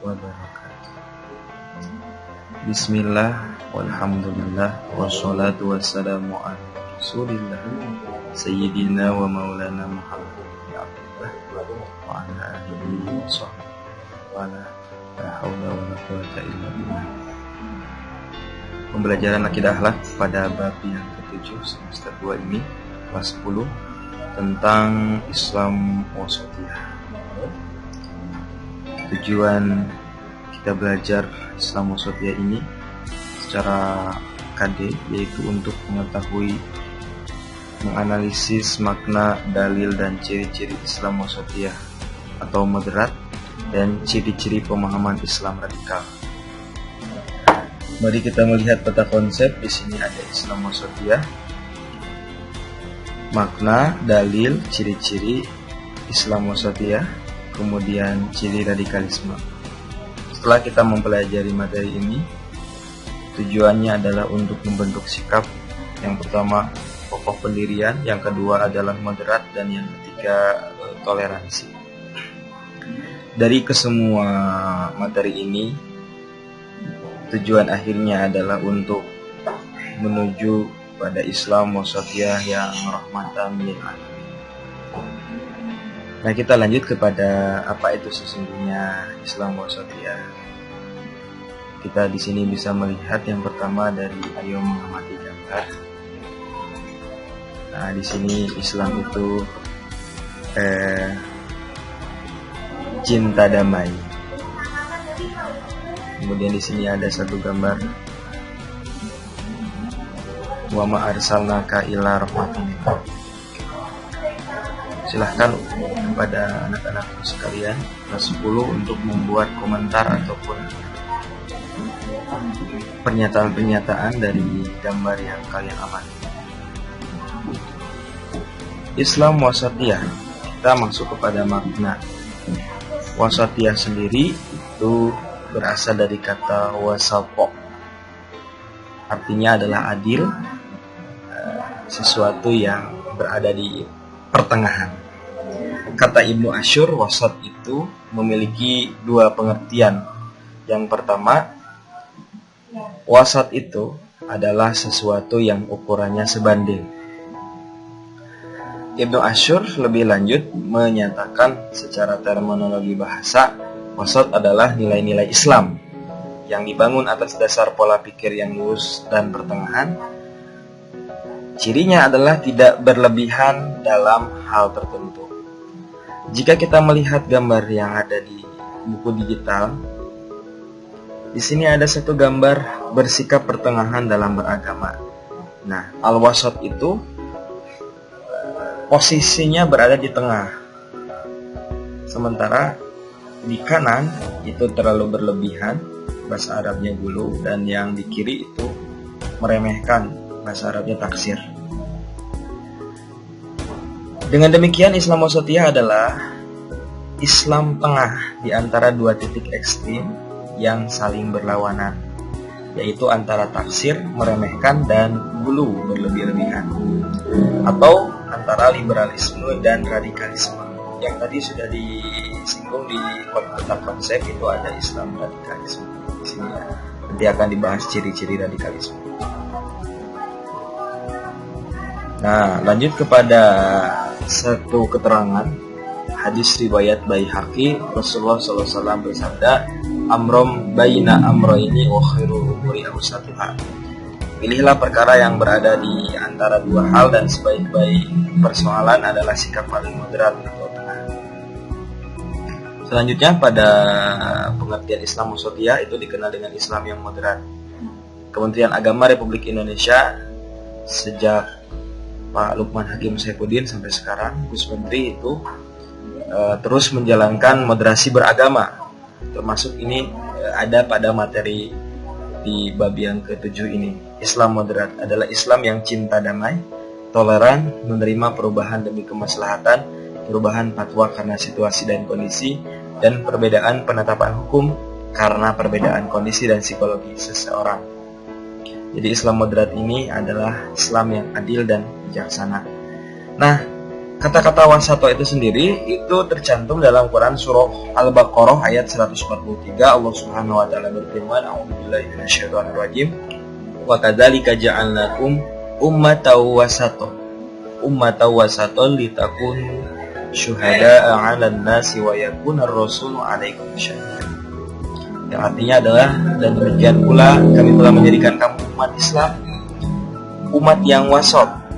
wabarakatuh. Bismillah, walhamdulillah, wassalatu wassalamu ala rasulillah Sayyidina wa maulana Muhammad bin Abdullah wa ala alihi wa sahbihi wa la hawla wa la quwwata illa billah. Pembelajaran akidah akhlak pada bab yang ke-7 semester 2 ini, kelas 10, tentang Islam wasatiyah. Tujuan kita belajar Islam wasatiyah ini secara KD yaitu untuk mengetahui, menganalisis makna, dalil, dan ciri-ciri Islam wasatiyah atau moderat dan ciri-ciri pemahaman Islam radikal. Mari kita melihat peta konsep. Di sini ada Islam wasatiyah, makna, dalil, ciri-ciri Islam wasatiyah, kemudian ciri radikalisme. Setelah kita mempelajari materi ini, tujuannya adalah untuk membentuk sikap. Yang pertama, kokoh pendirian, yang kedua adalah moderat, dan yang ketiga toleransi. Dari kesemua materi ini, tujuan akhirnya adalah untuk menuju pada Islam wasatiyah yang rahmatan lil alamin. Nah, kita lanjut kepada apa itu sesungguhnya Islam wasatiyah. Kita di sini bisa melihat yang pertama dari ayo mengamati gambar. Nah, di sini Islam itu cinta damai. Kemudian di sini ada satu gambar, wa ma arsalnaka illa rahmatan lil alamin. Silahkan kepada anak-anak sekalian kelas 10 untuk membuat komentar ataupun pernyataan-pernyataan dari gambar yang kalian amati. Islam wasatiyah, kita masuk kepada makna. Wasatiyah sendiri itu berasal dari kata wasapo, artinya adalah adil, sesuatu yang berada di pertengahan. Kata Ibnu Asyur, wasat itu memiliki dua pengertian. Yang pertama, wasat itu adalah sesuatu yang ukurannya sebanding. Ibnu Asyur lebih lanjut menyatakan secara terminologi bahasa, wasat adalah nilai-nilai Islam yang dibangun atas dasar pola pikir yang lurus dan pertengahan. Cirinya adalah tidak berlebihan dalam hal tertentu. Jika kita melihat gambar yang ada di buku digital, di sini ada satu gambar bersikap pertengahan dalam beragama. Nah, al-wasat itu posisinya berada di tengah. Sementara di kanan itu terlalu berlebihan, bahasa Arabnya gulu, dan yang di kiri itu meremehkan, bahasa Arabnya taksir. Dengan demikian, Islam wasatiyah adalah Islam tengah di antara dua titik ekstrim yang saling berlawanan, yaitu antara taksir, meremehkan, dan gulu, berlebih-lebihan, atau antara liberalisme dan radikalisme. Yang tadi sudah disinggung di peta konsep, itu ada Islam radikalisme. Di sini ya, nanti akan dibahas ciri-ciri radikalisme. Nah, lanjut kepada satu keterangan hadis riwayat Baihaqi. Rasulullah SAW bersabda, amrom baina amroini wa khairu umuri awsatuha. Pilihlah perkara yang berada di antara dua hal, dan sebaik-baik persoalan adalah sikap paling moderat atau tengah. Selanjutnya, pada pengertian Islam wasatiyah itu dikenal dengan Islam yang moderat. Kementerian Agama Republik Indonesia sejak Pak Lukman Hakim Saifuddin sampai sekarang, Gus Menteri itu terus menjalankan moderasi beragama. Termasuk ini ada pada materi di bab yang ke-7 ini. Islam moderat adalah Islam yang cinta damai, toleran, menerima perubahan demi kemaslahatan, perubahan fatwa karena situasi dan kondisi, dan perbedaan penetapan hukum karena perbedaan kondisi dan psikologi seseorang. Jadi Islam moderat ini adalah Islam yang adil dan bijaksana. Nah, Kata-kata wasato itu sendiri itu tercantum dalam Quran surah Al-Baqarah ayat 143. Allah Subhanahu wa taala berfirman, "A'udzubillahi minasyaitonir rajim. Wa kadzalika ja'alnakum ummatan wasatan litakunu syuhada'a 'alan nasi wa yakuna ar-rasulu 'alaikum syahida." Yang artinya adalah, dan demikian pula kami telah menjadikan kamu umat Islam, umat yang wasat.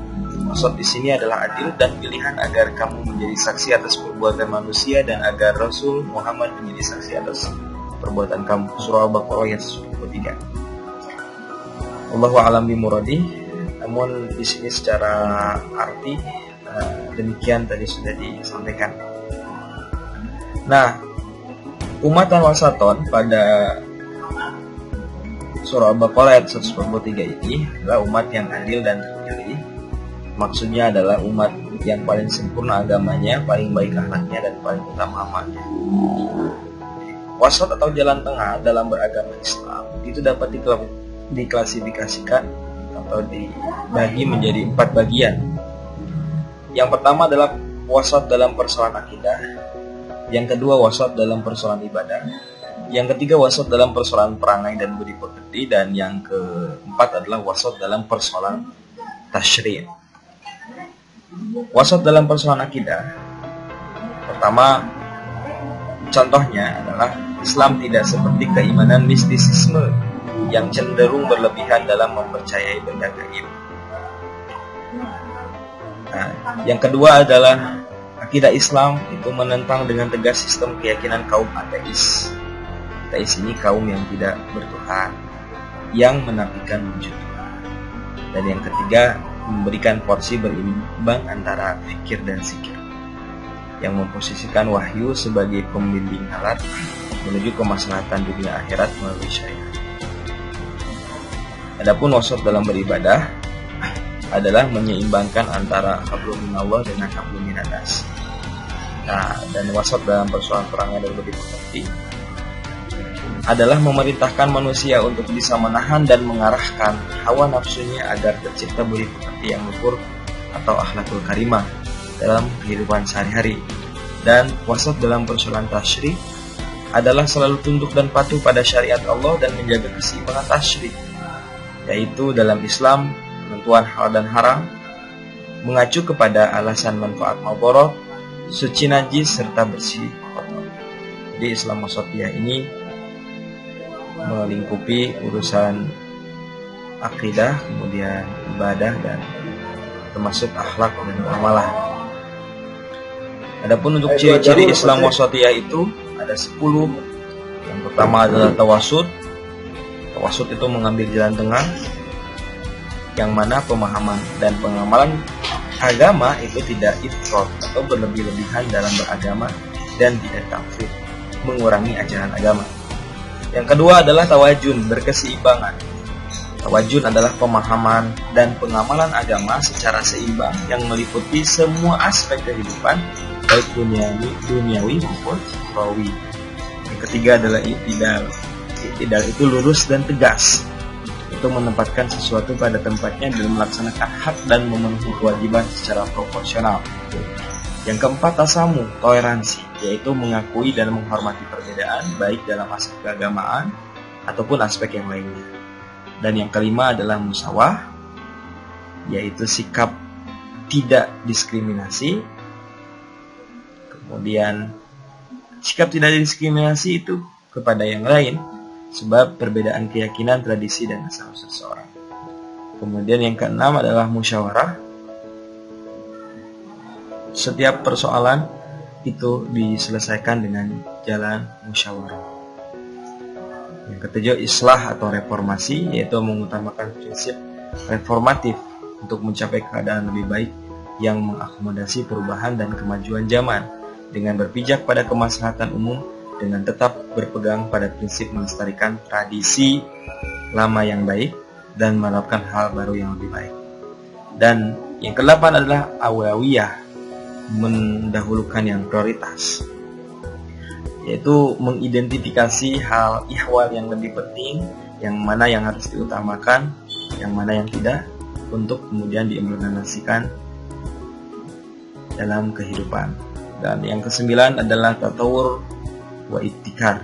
Wasat di sini adalah adil dan pilihan agar kamu menjadi saksi atas perbuatan manusia dan agar Rasul Muhammad menjadi saksi atas perbuatan kamu. Surah Al-Baqarah ayat 143. Allahu a'lam bimuradi. Namun di sini secara arti demikian tadi sudah disampaikan. Nah, umatan wasaton pada surah Al-Baqarah ayat 143 ini adalah umat yang adil dan terpilih. Maksudnya adalah umat yang paling sempurna agamanya, paling baik akhlaknya, dan paling utama amalnya. Wasat atau jalan tengah dalam beragama Islam itu dapat diklasifikasikan atau dibagi menjadi 4 bagian. Yang pertama adalah wasat dalam persoalan akidah. Yang kedua, wasat dalam persoalan ibadah. Yang ketiga, wasat dalam persoalan perangai dan budi pekerti. Dan yang keempat adalah wasat dalam persoalan tasyri'. Wasat dalam persoalan akidah, pertama, contohnya adalah Islam tidak seperti keimanan mistisisme yang cenderung berlebihan dalam mempercayai benda gaib. Nah, yang kedua adalah akidah Islam itu menentang dengan tegas sistem keyakinan kaum ateis. Ateis ini kaum yang tidak bertuhan, yang menafikan wujud Tuhan. Dan yang ketiga, memberikan porsi berimbang antara fikir dan zikir, yang memposisikan wahyu sebagai pembimbing alat menuju kemaslahatan dunia akhirat melalui syariat. Adapun wasat dalam beribadah adalah menyeimbangkan antara hablum minallah dengan hablum minanas. Nah, dan wasat dalam persoalan perangai dan budi pekerti adalah memerintahkan manusia untuk bisa menahan dan mengarahkan hawa nafsunya agar tercipta budi pekerti yang luhur atau akhlakul karimah dalam kehidupan sehari-hari. Dan wasat dalam persoalan tasyri' adalah selalu tunduk dan patuh pada syariat Allah dan menjaga keseimbangan tasyri', yaitu dalam Islam penentuan halal dan haram mengacu kepada alasan manfaat madarat, suci najis serta bersih kotor. Jadi Islam wasatiyah ini melingkupi urusan akidah, kemudian ibadah, dan termasuk akhlak dan amalan. Adapun untuk ciri-ciri Islam wasatiyah itu ada 10. Yang pertama adalah tawasud. Tawasud itu mengambil jalan tengah, yang mana pemahaman dan pengamalan agama itu tidak ifrat atau berlebih-lebihan dalam beragama dan tidak takfir, mengurangi ajaran agama. Yang kedua adalah tawajun, berkeseimbangan. Tawajun adalah pemahaman dan pengamalan agama secara seimbang yang meliputi semua aspek kehidupan, baik duniawi maupun ukhrawi. Yang ketiga adalah i'tidal. I'tidal itu lurus dan tegas. Itu menempatkan sesuatu pada tempatnya dan melaksanakan hak dan memenuhi kewajiban secara proporsional. Yang keempat, tasamu, toleransi, yaitu mengakui dan menghormati perbedaan baik dalam aspek keagamaan ataupun aspek yang lainnya. Dan yang kelima adalah musawah, yaitu sikap tidak diskriminasi. Kemudian sikap tidak diskriminasi itu kepada yang lain sebab perbedaan keyakinan, tradisi, dan asal seseorang. Kemudian yang keenam adalah musyawarah. Setiap persoalan itu diselesaikan dengan jalan musyawarah. Yang ketujuh, islah atau reformasi, yaitu mengutamakan prinsip reformatif untuk mencapai keadaan lebih baik yang mengakomodasi perubahan dan kemajuan zaman dengan berpijak pada kemaslahatan umum dengan tetap berpegang pada prinsip melestarikan tradisi lama yang baik dan menerapkan hal baru yang lebih baik. Dan yang kedelapan adalah awaliyah, mendahulukan yang prioritas, yaitu mengidentifikasi hal ihwal yang lebih penting, yang mana yang harus diutamakan, yang mana yang tidak, untuk kemudian diimplementasikan dalam kehidupan. Dan yang kesembilan adalah tatawur wa ibtikar,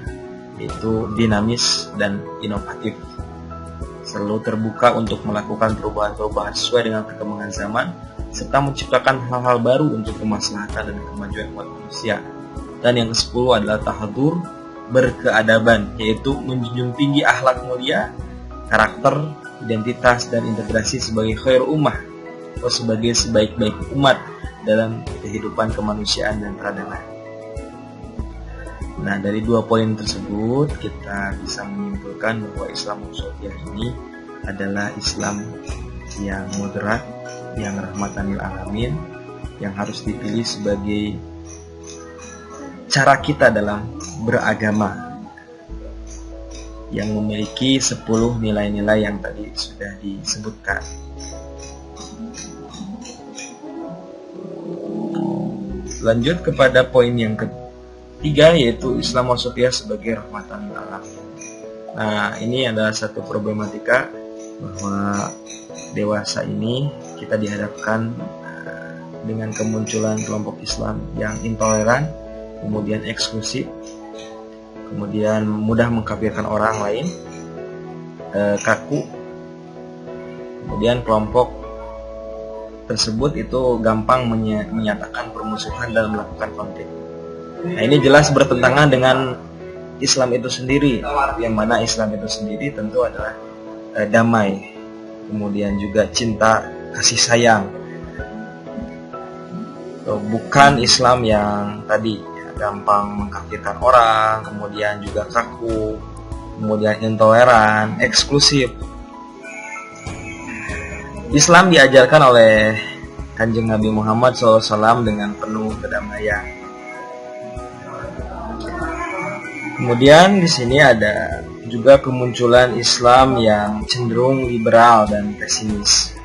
yaitu dinamis dan inovatif, selalu terbuka untuk melakukan perubahan-perubahan sesuai dengan perkembangan zaman, serta menciptakan hal-hal baru untuk kemaslahatan dan kemajuan umat manusia. Dan yang ke-10 adalah tahadur, berkeadaban, yaitu menjunjung tinggi akhlak mulia, karakter, identitas, dan integrasi sebagai khair ummah, atau sebagai sebaik-baik umat dalam kehidupan kemanusiaan dan peradaban. Nah, dari dua poin tersebut kita bisa menyimpulkan bahwa Islam Wasatiyah ini adalah Islam yang moderat, yang rahmatan lil alamin, yang harus dipilih sebagai cara kita dalam beragama, yang memiliki 10 nilai-nilai yang tadi sudah disebutkan. Lanjut kepada poin yang ketiga, yaitu Islam Wasatiyah sebagai rahmatan lil alamin. Nah, ini adalah satu problematika bahwa dewasa ini kita dihadapkan dengan kemunculan kelompok Islam yang intoleran, kemudian eksklusif, kemudian mudah mengkafirkan orang lain, kaku. Kemudian kelompok tersebut itu gampang menyatakan permusuhan dan melakukan konflik. Nah, ini jelas bertentangan dengan Islam itu sendiri, yang mana Islam itu sendiri tentu adalah damai, kemudian juga cinta, kasih sayang. Bukan Islam yang tadi gampang mengkafirkan orang, kemudian juga kaku, kemudian intoleran, eksklusif. Islam diajarkan oleh Kanjeng Nabi Muhammad SAW dengan penuh kedamaian. Kemudian di sini ada juga kemunculan Islam yang cenderung liberal dan pesimis.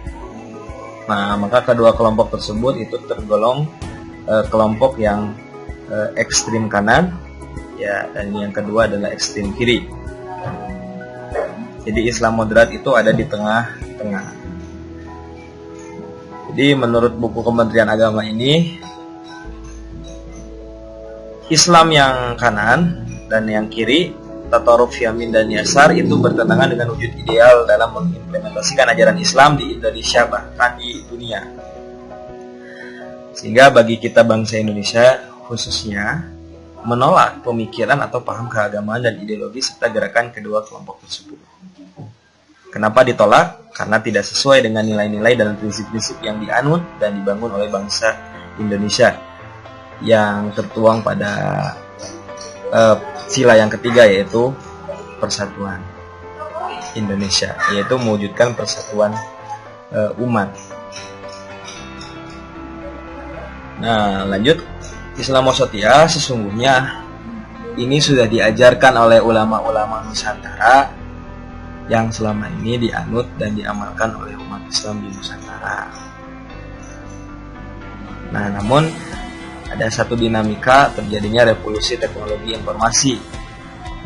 Nah, maka kedua kelompok tersebut itu tergolong kelompok yang ekstrim kanan, ya, dan yang kedua adalah ekstrim kiri. Jadi Islam moderat itu ada di tengah-tengah. Jadi menurut buku Kementerian Agama ini, Islam yang kanan dan yang kiri, tataruf, yamin, dan yasar, itu bertentangan dengan wujud ideal dalam mengimplementasikan ajaran Islam di Indonesia, bahkan di dunia. Sehingga bagi kita bangsa Indonesia khususnya, menolak pemikiran atau paham keagamaan dan ideologi serta gerakan kedua kelompok tersebut. Kenapa ditolak? Karena tidak sesuai dengan nilai-nilai dan prinsip-prinsip yang dianut dan dibangun oleh bangsa Indonesia, yang tertuang pada sila yang ketiga, yaitu persatuan Indonesia, yaitu mewujudkan persatuan umat. Nah, lanjut, Islam Wasatiyah sesungguhnya ini sudah diajarkan oleh ulama-ulama Nusantara yang selama ini dianut dan diamalkan oleh umat Islam di Nusantara. Nah, namun ada satu dinamika terjadinya revolusi teknologi informasi,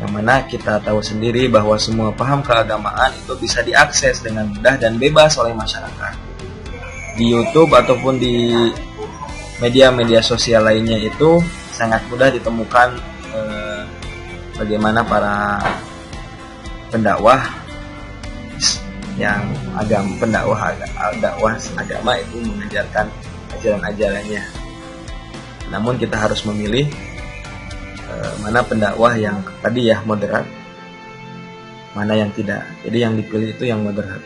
yang mana kita tahu sendiri bahwa semua paham keagamaan itu bisa diakses dengan mudah dan bebas oleh masyarakat. Di YouTube ataupun di media-media sosial lainnya itu sangat mudah ditemukan bagaimana para pendakwah yang pendakwah agama itu mengajarkan ajaran-ajarannya. Namun kita harus memilih mana pendakwah yang tadi ya moderat, mana yang tidak. Jadi yang dipilih itu yang moderat.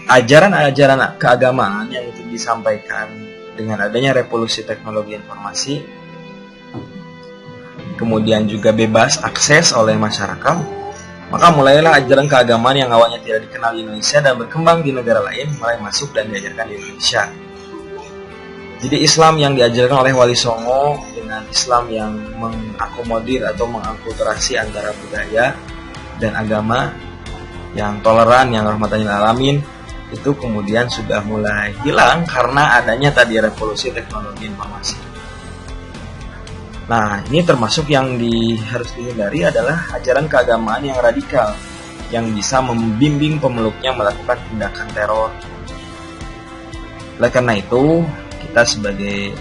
Ajaran-ajaran keagamaan yang itu disampaikan dengan adanya revolusi teknologi informasi, kemudian juga bebas akses oleh masyarakat, maka mulailah ajaran keagamaan yang awalnya tidak dikenal di Indonesia dan berkembang di negara lain mulai masuk dan diajarkan di Indonesia. Jadi Islam yang diajarkan oleh Wali Songo dengan Islam yang mengakomodir atau mengakulturasi antara budaya dan agama, yang toleran, yang rahmatan lil alamin, itu kemudian sudah mulai hilang karena adanya tadi revolusi teknologi informasi. Nah, ini termasuk yang harus dihindari adalah ajaran keagamaan yang radikal, yang bisa membimbing pemeluknya melakukan tindakan teror. Oleh karena itu, kita sebagai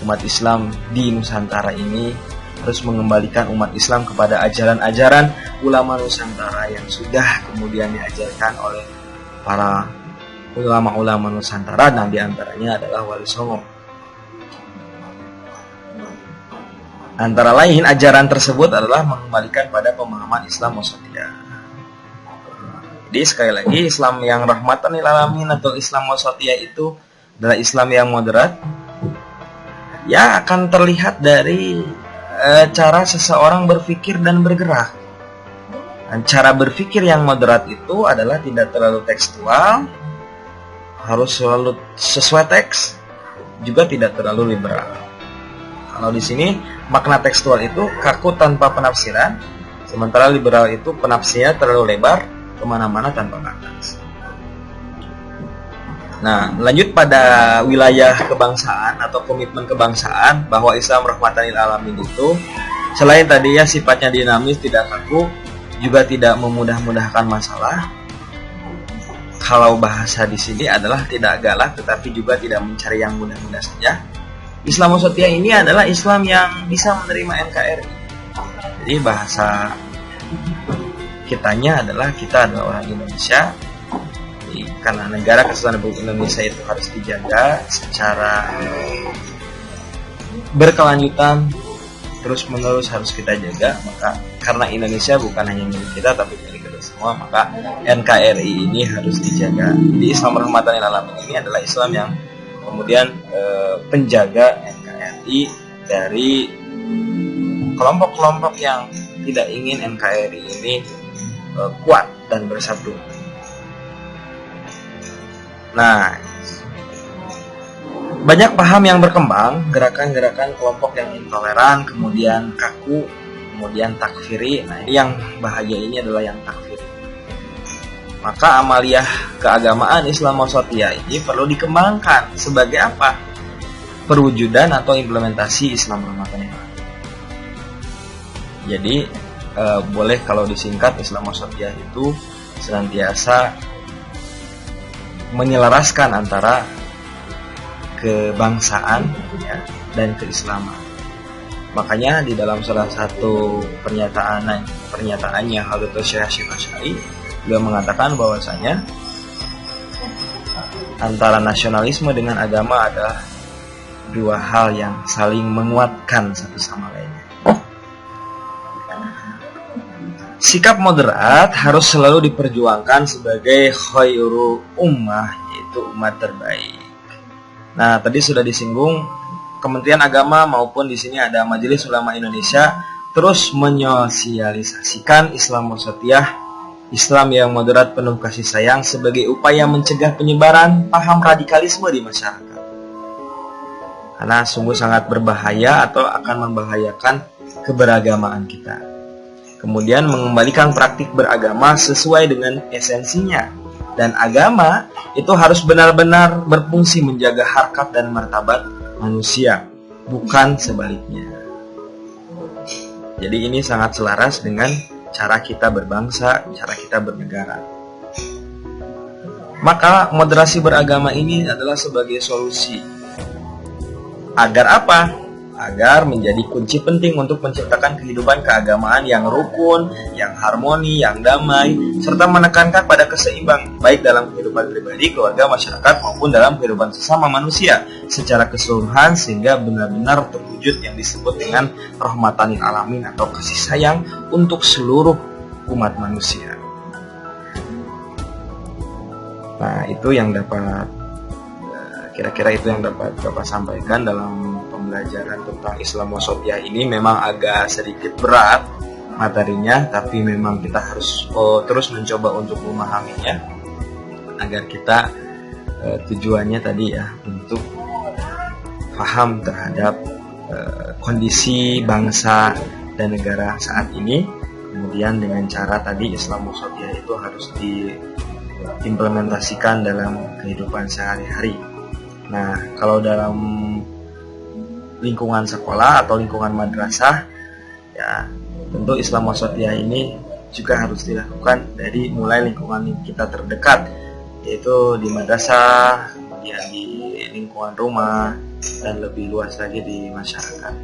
umat Islam di Nusantara ini harus mengembalikan umat Islam kepada ajaran-ajaran ulama Nusantara yang sudah kemudian diajarkan oleh para ulama-ulama Nusantara, dan diantaranya adalah Wali Songo. Antara lain, ajaran tersebut adalah mengembalikan pada pemahaman Islam wasatiyah. Jadi sekali lagi, Islam yang rahmatan lil alamin atau Islam wasatiyah itu adalah Islam yang moderat, ya akan terlihat dari cara seseorang berpikir dan bergerak. Dan cara berpikir yang moderat itu adalah tidak terlalu tekstual, harus selalu sesuai teks, juga tidak terlalu liberal. Kalau di sini makna tekstual itu kaku tanpa penafsiran, sementara liberal itu penafsirnya terlalu lebar, kemana-mana tanpa batas. Nah, lanjut pada wilayah kebangsaan atau komitmen kebangsaan, bahwa Islam rahmatan lil alamin itu selain tadinya sifatnya dinamis, tidak kaku, juga tidak memudah-mudahkan masalah. Kalau bahasa di sini adalah tidak galak, tetapi juga tidak mencari yang mudah-mudah saja. Islam wasatiyah ini adalah Islam yang bisa menerima NKRI. Jadi bahasa kitanya adalah kita adalah orang Indonesia. Karena negara kesatuan Republik Indonesia itu harus dijaga secara berkelanjutan, terus menerus harus kita jaga. Maka karena Indonesia bukan hanya milik kita tapi milik kita semua, maka NKRI ini harus dijaga. Jadi Islam rahmatan lil alamin ini adalah Islam yang kemudian penjaga NKRI dari kelompok-kelompok yang tidak ingin NKRI ini kuat dan bersatu. Nah, banyak paham yang berkembang, gerakan-gerakan kelompok yang intoleran, kemudian kaku, kemudian takfiri. Nah, ini yang bahaya, ini adalah yang takfiri. Maka amaliyah keagamaan Islam wasatiyah ini perlu dikembangkan sebagai apa? Perwujudan atau implementasi Islam rahmatan lil alamin. Jadi boleh kalau disingkat, Islam wasatiyah itu senantiasa menyelaraskan antara kebangsaan ya, dan keislaman. Makanya di dalam salah satu pernyataannya Hadratus Syekh Hasyim Asy'ari beliau mengatakan bahwasanya antara nasionalisme dengan agama adalah dua hal yang saling menguatkan satu sama lainnya. Sikap moderat harus selalu diperjuangkan sebagai khairu ummah, yaitu umat terbaik. Nah, tadi sudah disinggung, Kementerian Agama maupun di sini ada Majelis Ulama Indonesia terus menyosialisasikan Islam wasatiyah, Islam yang moderat penuh kasih sayang sebagai upaya mencegah penyebaran paham radikalisme di masyarakat. Karena sungguh sangat berbahaya atau akan membahayakan keberagamaan kita. Kemudian mengembalikan praktik beragama sesuai dengan esensinya. Dan agama itu harus benar-benar berfungsi menjaga harkat dan martabat manusia, bukan sebaliknya. Jadi ini sangat selaras dengan cara kita berbangsa, cara kita bernegara. Maka moderasi beragama ini adalah sebagai solusi. Agar apa? Agar menjadi kunci penting untuk menciptakan kehidupan keagamaan yang rukun, yang harmoni, yang damai, serta menekankan pada keseimbangan baik dalam kehidupan pribadi, keluarga, masyarakat maupun dalam kehidupan sesama manusia secara keseluruhan, sehingga benar-benar terwujud yang disebut dengan rahmatan lil alamin atau kasih sayang untuk seluruh umat manusia. Nah, itu yang dapat kira-kira itu yang dapat Bapak sampaikan dalam pembelajaran tentang Islam wasatiyah ini. Memang agak sedikit berat materinya, tapi memang kita harus terus mencoba untuk memahaminya agar kita tujuannya tadi ya untuk paham terhadap kondisi bangsa dan negara saat ini. Kemudian dengan cara tadi Islam wasatiyah itu harus diimplementasikan dalam kehidupan sehari-hari. Nah, kalau dalam lingkungan sekolah atau lingkungan madrasah, ya tentu Islam wasatiyah ini juga harus dilakukan dari mulai lingkungan kita terdekat, yaitu di madrasah, kemudian di lingkungan rumah, dan lebih luas lagi di masyarakat.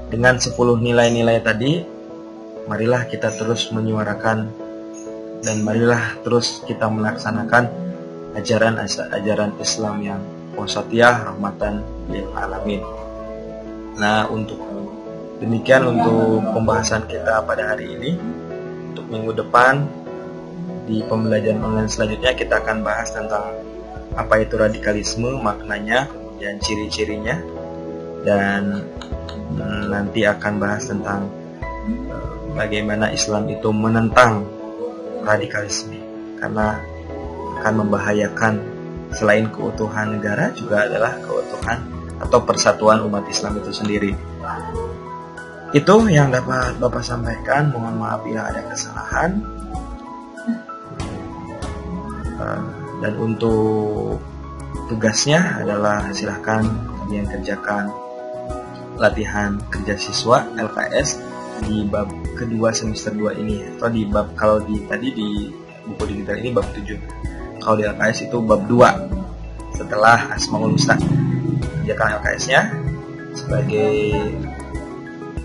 Dengan 10 nilai-nilai tadi, marilah kita terus menyuarakan dan marilah terus kita melaksanakan ajaran Islam yang wasatiyah, rahmatan lil alamin. Nah, untuk demikian untuk pembahasan kita pada hari ini. Untuk minggu depan di pembelajaran online selanjutnya kita akan bahas tentang apa itu radikalisme, maknanya, kemudian ciri-cirinya, dan nanti akan bahas tentang bagaimana Islam itu menentang radikalisme, karena akan membahayakan selain keutuhan negara juga adalah keutuhan atau persatuan umat Islam itu sendiri. Itu yang dapat Bapak sampaikan. Mohon maaf bila ada kesalahan. Dan untuk tugasnya adalah silahkan kalian kerjakan latihan kerja siswa LKS di bab kedua semester 2 ini, atau di bab, kalau tadi di buku digital ini bab 7, kalau di LKS itu bab 2 setelah Asmaul Husna. Kerjakan LKS-nya sebagai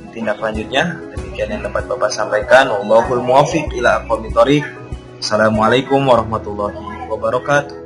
tindak lanjutnya. Demikian yang dapat Bapak sampaikan. Wallahul muwaffiq ila aqwamit thoriq. Assalamualaikum warahmatullahi wabarakatuh.